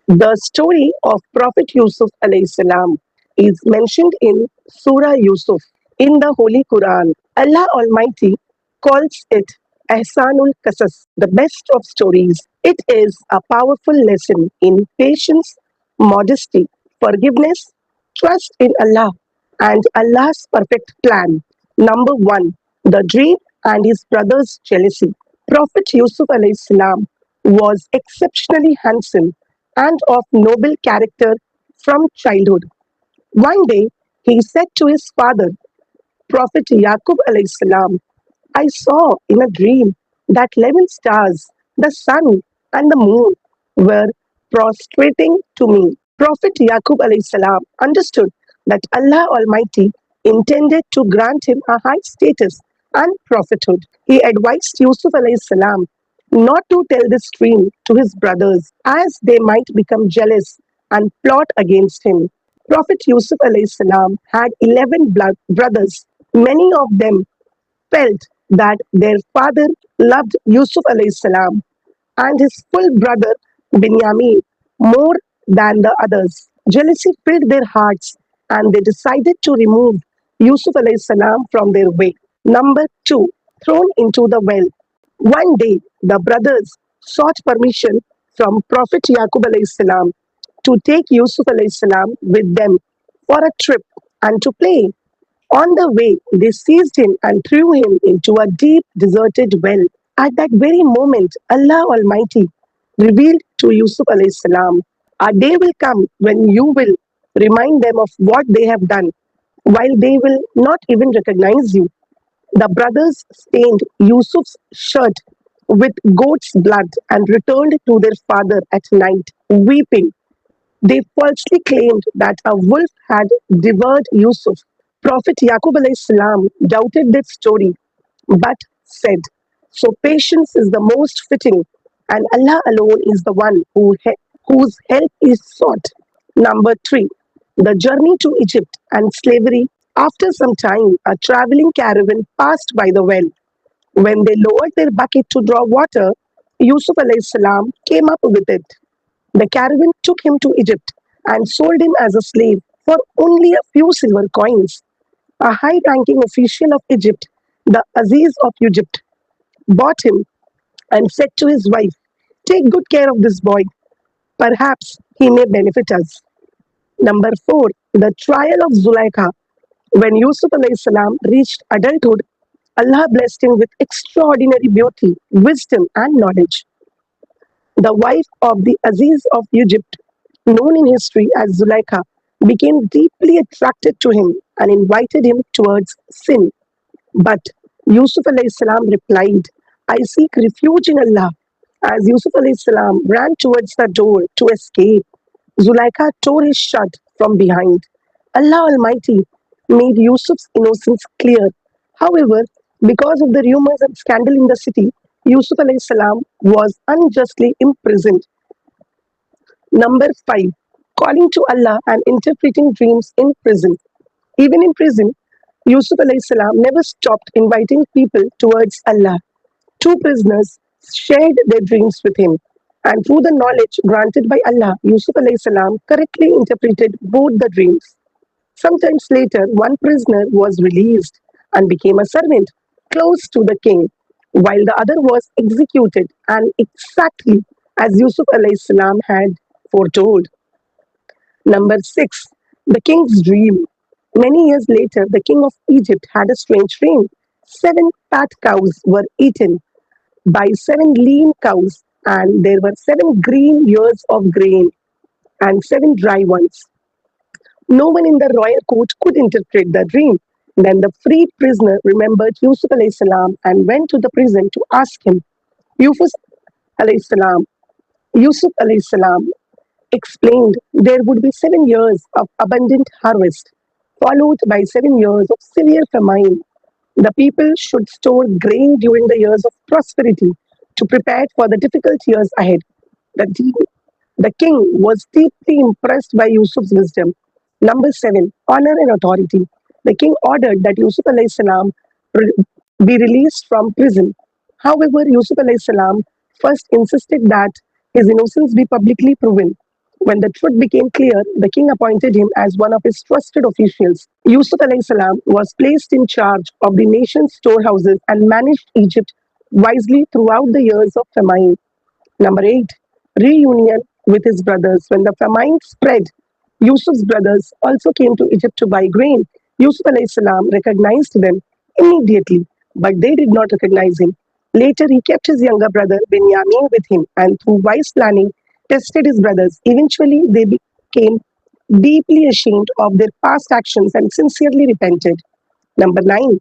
The story of Prophet Yusuf alayhi salam is mentioned in Surah Yusuf in the Holy Qur'an. Allah Almighty calls it Ahsan-ul-Qasas, the best of stories. It is a powerful lesson in patience, modesty, forgiveness, trust in Allah, and Allah's perfect plan. Number one, the dream and his brother's jealousy. Prophet Yusuf alayhi salam was exceptionally handsome and of noble character from childhood. One day, he said to his father, Prophet Yaqub alayhi salam, I saw in a dream that 11 stars, the sun and the moon, were prostrating to me. Prophet Yaqub alayhi salam understood that Allah Almighty intended to grant him a high status and prophethood. He advised Yusuf alayhi salam not to tell this dream to his brothers, as they might become jealous and plot against him. Prophet Yusuf alayhi salam had 11 brothers. Many of them felt that their father loved Yusuf alayhi salam and his full brother Binyamin more than the others. Jealousy filled their hearts and they decided to remove Yusuf alayhi salam from their way. Number two, thrown into the well. One day, the brothers sought permission from Prophet Yaqub alayhi salam to take Yusuf alayhi salam with them for a trip and to play. On the way, they seized him and threw him into a deep, deserted well. At that very moment, Allah Almighty revealed to Yusuf alayhi salam, a day will come when you will remind them of what they have done, while they will not even recognize you. The brothers stained Yusuf's shirt with goat's blood and returned to their father at night, weeping. They falsely claimed that a wolf had devoured Yusuf. Prophet Yaqub alayhi salam doubted this story, but said, so patience is the most fitting, and Allah alone is the one whose help is sought. Number three, the journey to Egypt and slavery. After some time, a traveling caravan passed by the well. When they lowered their bucket to draw water, Yusuf alayhi salam came up with it. The caravan took him to Egypt and sold him as a slave for only a few silver coins. A high ranking official of Egypt, the Aziz of Egypt, bought him and said to his wife, take good care of this boy. Perhaps he may benefit us. Number four, the trial of Zulaikha. When Yusuf alayhi salam reached adulthood, Allah blessed him with extraordinary beauty, wisdom, and knowledge. The wife of the Aziz of Egypt, known in history as Zulaikha, became deeply attracted to him and invited him towards sin. But Yusuf alayhi salam replied, I seek refuge in Allah. As Yusuf alayhi salam ran towards the door to escape, Zulaikha tore his shirt from behind. Allah Almighty made Yusuf's innocence clear. However, because of the rumors and scandal in the city, Yusuf alayhi salam was unjustly imprisoned. Number five, calling to Allah and interpreting dreams in prison. Even in prison, Yusuf alayhi salam never stopped inviting people towards Allah. Two prisoners shared their dreams with him, and through the knowledge granted by Allah, Yusuf alayhi salam correctly interpreted both the dreams. Sometimes later, one prisoner was released and became a servant close to the king, while the other was executed, and exactly as Yusuf alayhi salam had foretold. Number six, the king's dream. Many years later, the king of Egypt had a strange dream. 7 fat cows were eaten by 7 lean cows, and there were 7 green ears of grain and 7 dry ones. No one in the royal court could interpret the dream. Then the freed prisoner remembered Yusuf alayhi salam and went to the prison to ask him. Yusuf alayhi salam, Yusuf alayhi salam explained there would be 7 years of abundant harvest, followed by 7 years of severe famine. The people should store grain during the years of prosperity to prepare for the difficult years ahead. The king was deeply impressed by Yusuf's wisdom. Number 7, honor and authority. The king ordered that Yusuf alayhi salam be released from prison. However, Yusuf alayhi salam first insisted that his innocence be publicly proven. When the truth became clear, the king appointed him as one of his trusted officials. Yusuf alayhi salam was placed in charge of the nation's storehouses and managed Egypt wisely throughout the years of famine. Number 8. Reunion with his brothers. When the famine spread, Yusuf's brothers also came to Egypt to buy grain. Yusuf alayhi salam recognized them immediately, but they did not recognize him. Later, he kept his younger brother Benjamin with him and through wise planning tested his brothers. Eventually, they became deeply ashamed of their past actions and sincerely repented. Number 9.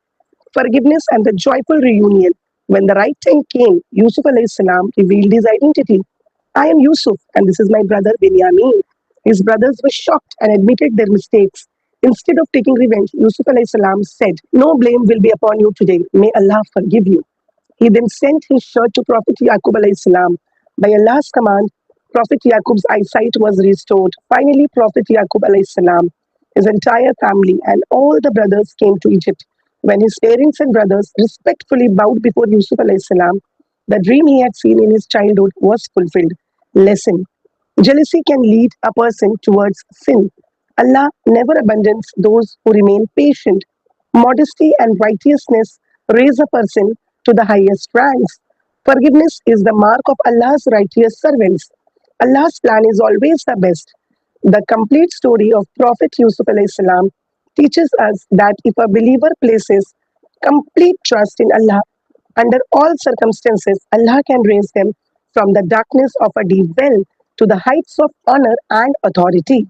Forgiveness and the joyful reunion. When the right time came, Yusuf alayhi salam revealed his identity. I am Yusuf and this is my brother Benjamin. His brothers were shocked and admitted their mistakes. Instead of taking revenge, Yusuf alayhi salam said, no blame will be upon you today. May Allah forgive you. He then sent his shirt to Prophet Yaqub alayhi salam. By Allah's command, Prophet Yaqub's eyesight was restored. Finally, Prophet Yaqub alayhi salam, his entire family, and all the brothers came to Egypt. When his parents and brothers respectfully bowed before Yusuf alayhi salam, the dream he had seen in his childhood was fulfilled. Lesson: jealousy can lead a person towards sin. Allah never abandons those who remain patient. Modesty and righteousness raise a person to the highest ranks. Forgiveness is the mark of Allah's righteous servants. Allah's plan is always the best. The complete story of Prophet Yusuf alayhi salam teaches us that if a believer places complete trust in Allah, under all circumstances, Allah can raise them from the darkness of a deep well to the heights of honor and authority.